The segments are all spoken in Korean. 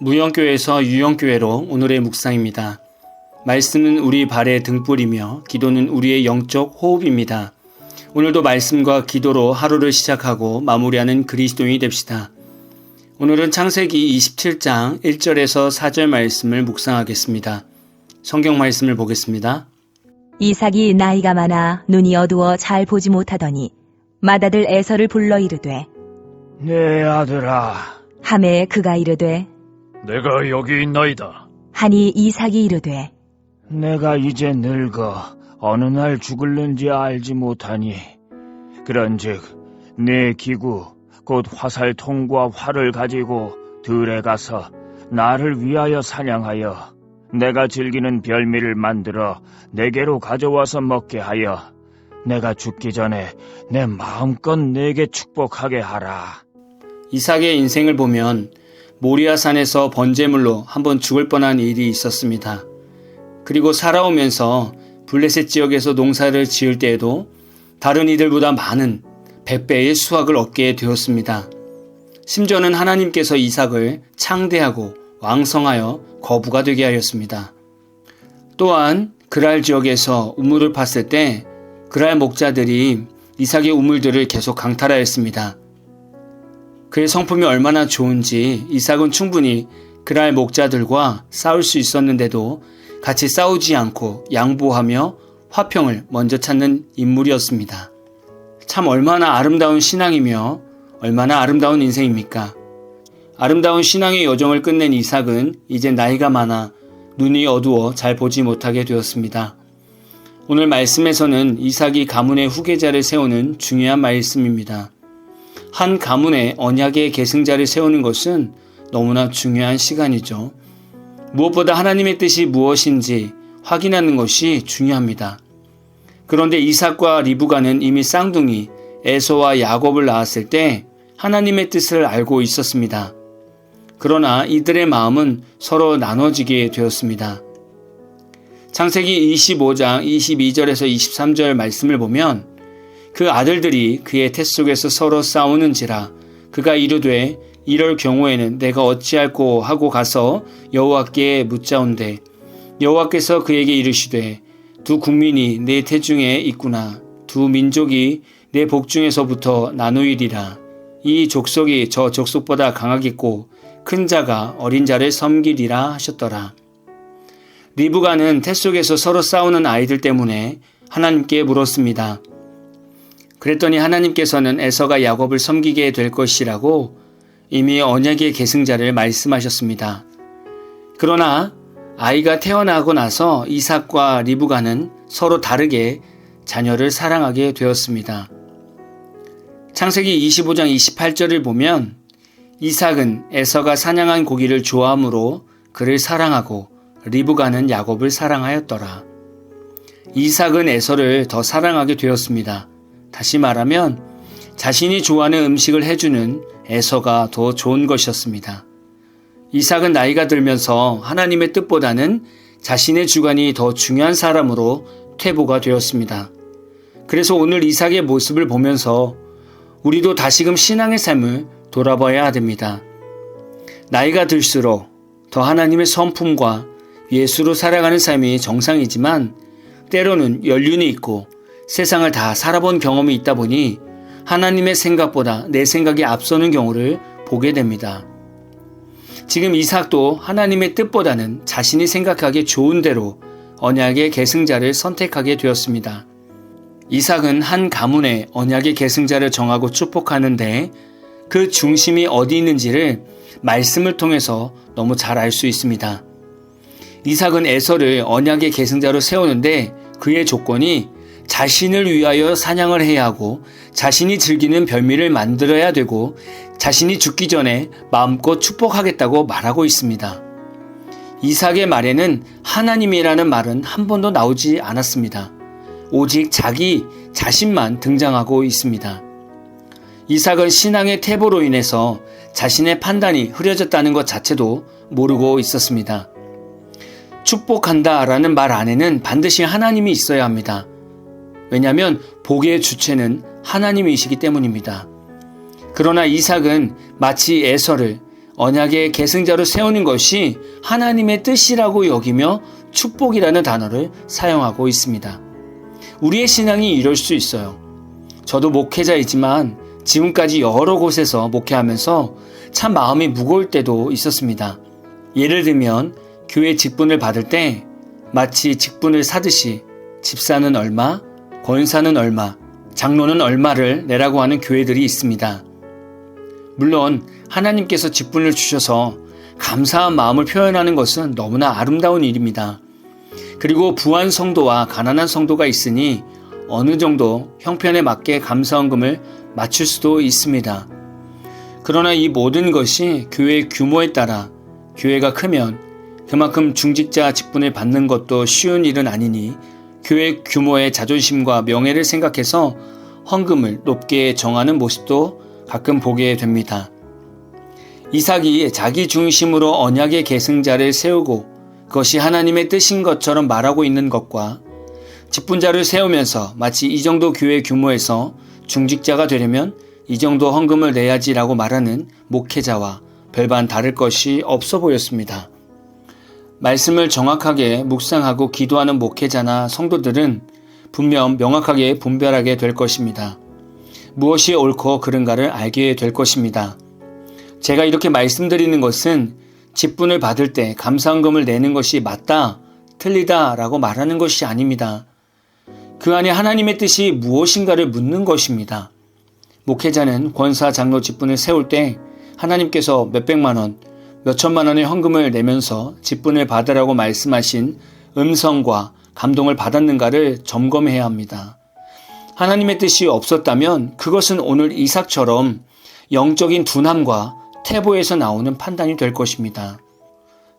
무영교회에서 유영교회로 오늘의 묵상입니다. 말씀은 우리 발의 등불이며 기도는 우리의 영적 호흡입니다. 오늘도 말씀과 기도로 하루를 시작하고 마무리하는 그리스도인이 됩시다. 오늘은 창세기 27장 1절에서 4절 말씀을 묵상하겠습니다. 성경 말씀을 보겠습니다. 이삭이 나이가 많아 눈이 어두워 잘 보지 못하더니 맏아들 에서를 불러 이르되 내 아들아, 하매 그가 이르되 내가 여기 있나이다. 하니 이삭이 이르되 내가 이제 늙어 어느 날 죽을는지 알지 못하니 그런즉 내 기구 곧 화살통과 활을 가지고 들에 가서 나를 위하여 사냥하여 내가 즐기는 별미를 만들어 내게로 가져와서 먹게 하여 내가 죽기 전에 내 마음껏 내게 축복하게 하라. 이삭의 인생을 보면 모리아산에서 번제물로 한번 죽을 뻔한 일이 있었습니다. 그리고 살아오면서 블레셋 지역에서 농사를 지을 때에도 다른 이들보다 많은 100배의 수확을 얻게 되었습니다. 심지어는 하나님께서 이삭을 창대하고 왕성하여 거부가 되게 하였습니다. 또한 그랄 지역에서 우물을 팠을 때 그랄 목자들이 이삭의 우물들을 계속 강탈하였습니다. 그의 성품이 얼마나 좋은지 이삭은 충분히 그랄 목자들과 싸울 수 있었는데도 같이 싸우지 않고 양보하며 화평을 먼저 찾는 인물이었습니다. 참 얼마나 아름다운 신앙이며 얼마나 아름다운 인생입니까? 아름다운 신앙의 여정을 끝낸 이삭은 이제 나이가 많아 눈이 어두워 잘 보지 못하게 되었습니다. 오늘 말씀에서는 이삭이 가문의 후계자를 세우는 중요한 말씀입니다. 한 가문에 언약의 계승자를 세우는 것은 너무나 중요한 시간이죠. 무엇보다 하나님의 뜻이 무엇인지 확인하는 것이 중요합니다. 그런데 이삭과 리브가는 이미 쌍둥이 에서와 야곱을 낳았을 때 하나님의 뜻을 알고 있었습니다. 그러나 이들의 마음은 서로 나눠지게 되었습니다. 창세기 25장 22절에서 23절 말씀을 보면 그 아들들이 그의 태 속에서 서로 싸우는지라 그가 이르되 이럴 경우에는 내가 어찌할꼬 하고 가서 여호와께 묻자온대 여호와께서 그에게 이르시되 두 국민이 내 태중에 있구나 두 민족이 내 복중에서부터 나누이리라 이 족속이 저 족속보다 강하겠고 큰 자가 어린 자를 섬기리라 하셨더라. 리브가는 태 속에서 서로 싸우는 아이들 때문에 하나님께 물었습니다. 그랬더니 하나님께서는 에서가 야곱을 섬기게 될 것이라고 이미 언약의 계승자를 말씀하셨습니다. 그러나 아이가 태어나고 나서 이삭과 리브가는 서로 다르게 자녀를 사랑하게 되었습니다. 창세기 25장 28절을 보면 이삭은 에서가 사냥한 고기를 좋아하므로 그를 사랑하고 리브가는 야곱을 사랑하였더라. 이삭은 에서를 더 사랑하게 되었습니다. 다시 말하면 자신이 좋아하는 음식을 해주는 에서가 더 좋은 것이었습니다. 이삭은 나이가 들면서 하나님의 뜻보다는 자신의 주관이 더 중요한 사람으로 퇴보가 되었습니다. 그래서 오늘 이삭의 모습을 보면서 우리도 다시금 신앙의 삶을 돌아봐야 됩니다. 나이가 들수록 더 하나님의 성품과 예수로 살아가는 삶이 정상이지만 때로는 연륜이 있고 세상을 다 살아본 경험이 있다 보니 하나님의 생각보다 내 생각이 앞서는 경우를 보게 됩니다. 지금 이삭도 하나님의 뜻보다는 자신이 생각하기 좋은 대로 언약의 계승자를 선택하게 되었습니다. 이삭은 한 가문에 언약의 계승자를 정하고 축복하는데 그 중심이 어디 있는지를 말씀을 통해서 너무 잘 알 수 있습니다. 이삭은 에서를 언약의 계승자로 세우는데 그의 조건이 자신을 위하여 사냥을 해야 하고 자신이 즐기는 별미를 만들어야 되고 자신이 죽기 전에 마음껏 축복하겠다고 말하고 있습니다. 이삭의 말에는 하나님이라는 말은 한 번도 나오지 않았습니다. 오직 자기 자신만 등장하고 있습니다. 이삭은 신앙의 퇴보로 인해서 자신의 판단이 흐려졌다는 것 자체도 모르고 있었습니다. 축복한다라는 말 안에는 반드시 하나님이 있어야 합니다. 왜냐하면 복의 주체는 하나님이시기 때문입니다. 그러나 이삭은 마치 에서를 언약의 계승자로 세우는 것이 하나님의 뜻이라고 여기며 축복이라는 단어를 사용하고 있습니다. 우리의 신앙이 이럴 수 있어요. 저도 목회자이지만 지금까지 여러 곳에서 목회하면서 참 마음이 무거울 때도 있었습니다. 예를 들면 교회 직분을 받을 때 마치 직분을 사듯이 집사는 얼마, 권사는 얼마, 장로는 얼마를 내라고 하는 교회들이 있습니다. 물론 하나님께서 직분을 주셔서 감사한 마음을 표현하는 것은 너무나 아름다운 일입니다. 그리고 부한 성도와 가난한 성도가 있으니 어느 정도 형편에 맞게 감사헌금을 맞출 수도 있습니다. 그러나 이 모든 것이 교회의 규모에 따라 교회가 크면 그만큼 중직자 직분을 받는 것도 쉬운 일은 아니니 교회 규모의 자존심과 명예를 생각해서 헌금을 높게 정하는 모습도 가끔 보게 됩니다. 이삭이 자기 중심으로 언약의 계승자를 세우고 그것이 하나님의 뜻인 것처럼 말하고 있는 것과 직분자를 세우면서 마치 이 정도 교회 규모에서 중직자가 되려면 이 정도 헌금을 내야지라고 말하는 목회자와 별반 다를 것이 없어 보였습니다. 말씀을 정확하게 묵상하고 기도하는 목회자나 성도들은 분명 명확하게 분별하게 될 것입니다. 무엇이 옳고 그른가를 알게 될 것입니다. 제가 이렇게 말씀드리는 것은 직분을 받을 때 감사헌금을 내는 것이 맞다, 틀리다 라고 말하는 것이 아닙니다. 그 안에 하나님의 뜻이 무엇인가를 묻는 것입니다. 목회자는 권사 장로 직분을 세울 때 하나님께서 몇백만 원, 몇천만 원의 헌금을 내면서 직분을 받으라고 말씀하신 음성과 감동을 받았는가를 점검해야 합니다. 하나님의 뜻이 없었다면 그것은 오늘 이삭처럼 영적인 둔함과 태보에서 나오는 판단이 될 것입니다.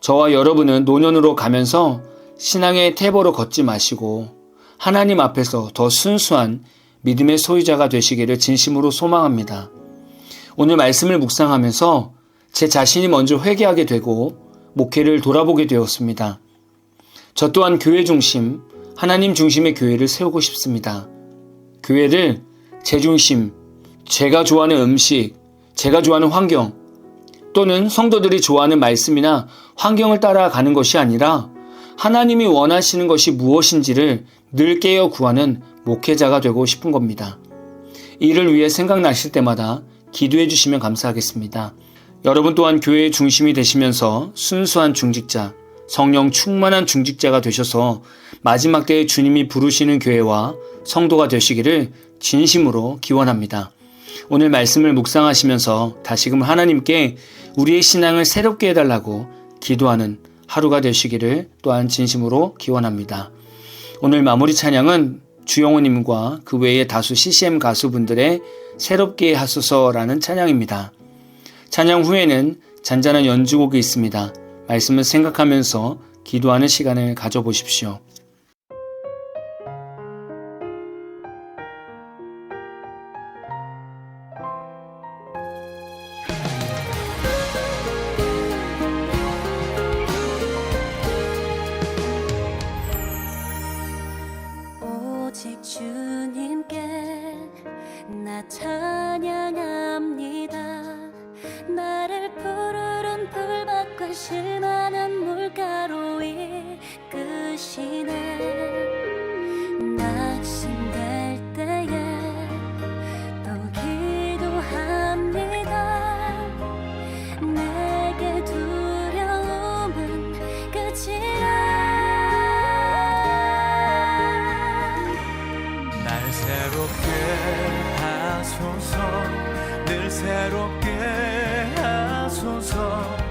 저와 여러분은 노년으로 가면서 신앙의 태보로 걷지 마시고 하나님 앞에서 더 순수한 믿음의 소유자가 되시기를 진심으로 소망합니다. 오늘 말씀을 묵상하면서 제 자신이 먼저 회개하게 되고 목회를 돌아보게 되었습니다. 저 또한 교회 중심, 하나님 중심의 교회를 세우고 싶습니다. 교회를 제 중심, 제가 좋아하는 음식, 제가 좋아하는 환경, 또는 성도들이 좋아하는 말씀이나 환경을 따라가는 것이 아니라 하나님이 원하시는 것이 무엇인지를 늘 깨어 구하는 목회자가 되고 싶은 겁니다. 이를 위해 생각나실 때마다 기도해 주시면 감사하겠습니다. 여러분 또한 교회의 중심이 되시면서 순수한 중직자, 성령 충만한 중직자가 되셔서 마지막 때에 주님이 부르시는 교회와 성도가 되시기를 진심으로 기원합니다. 오늘 말씀을 묵상하시면서 다시금 하나님께 우리의 신앙을 새롭게 해달라고 기도하는 하루가 되시기를 또한 진심으로 기원합니다. 오늘 마무리 찬양은 주영호님과 그 외의 다수 CCM 가수분들의 새롭게 하소서라는 찬양입니다. 찬양 후에는 잔잔한 연주곡이 있습니다. 말씀을 생각하면서 기도하는 시간을 가져보십시오. 오직 주님께 나 찬양합니다. 나를 푸르른 풀밭과 실만한 물가로 이끄시네. 낙심될 때에 또 기도합니다. 내게 두려움은 끝이야. 날 새롭게 하소서, 늘 새롭게 하소서.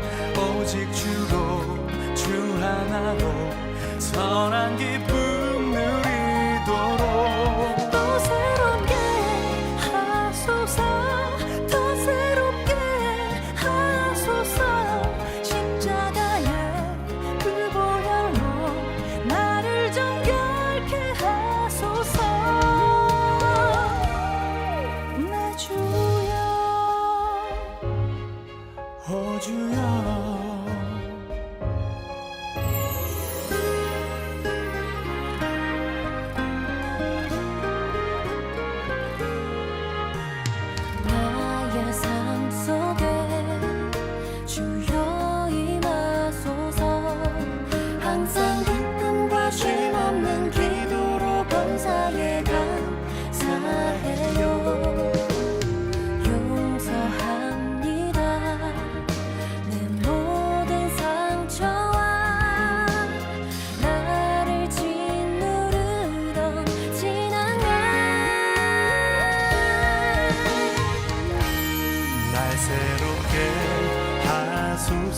오직 주로 주 하나로 선한 기쁨 누리도록. 또 새롭게 하소서, 더 새롭게 하소서. 십자가의 그 보혈로 나를 정결케 하소서. 내 주여, 오 주여,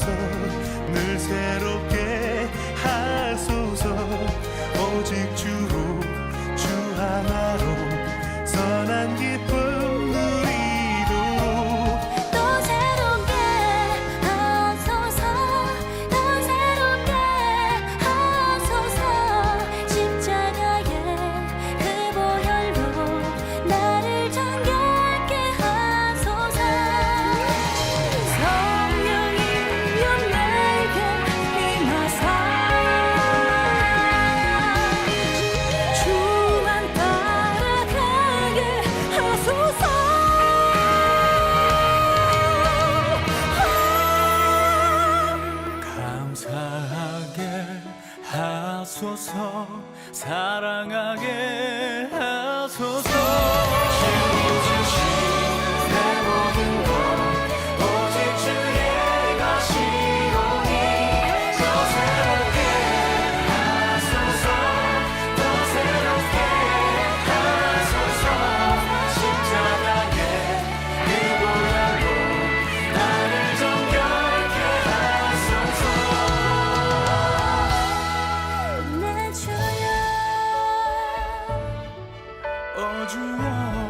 하소서 늘 새롭게 하소서 오직 주로 주 하나로 선한 기쁨 누리도록 또 새롭게 하소서 더 새롭게 하소서 십자가의 그 보혈로 나를 정결케 하소서 성령이여 내게 임하사 주만 따라가게 하소서 감사하게 하소서 사랑하게 하소서 주님 주신 내 모든 것 오직 주의 것이오니 더 새롭게 하소서 더 새롭게 하소서 십자가의 그 보혈로 나를 정결케 하소서 내 주여 오 주여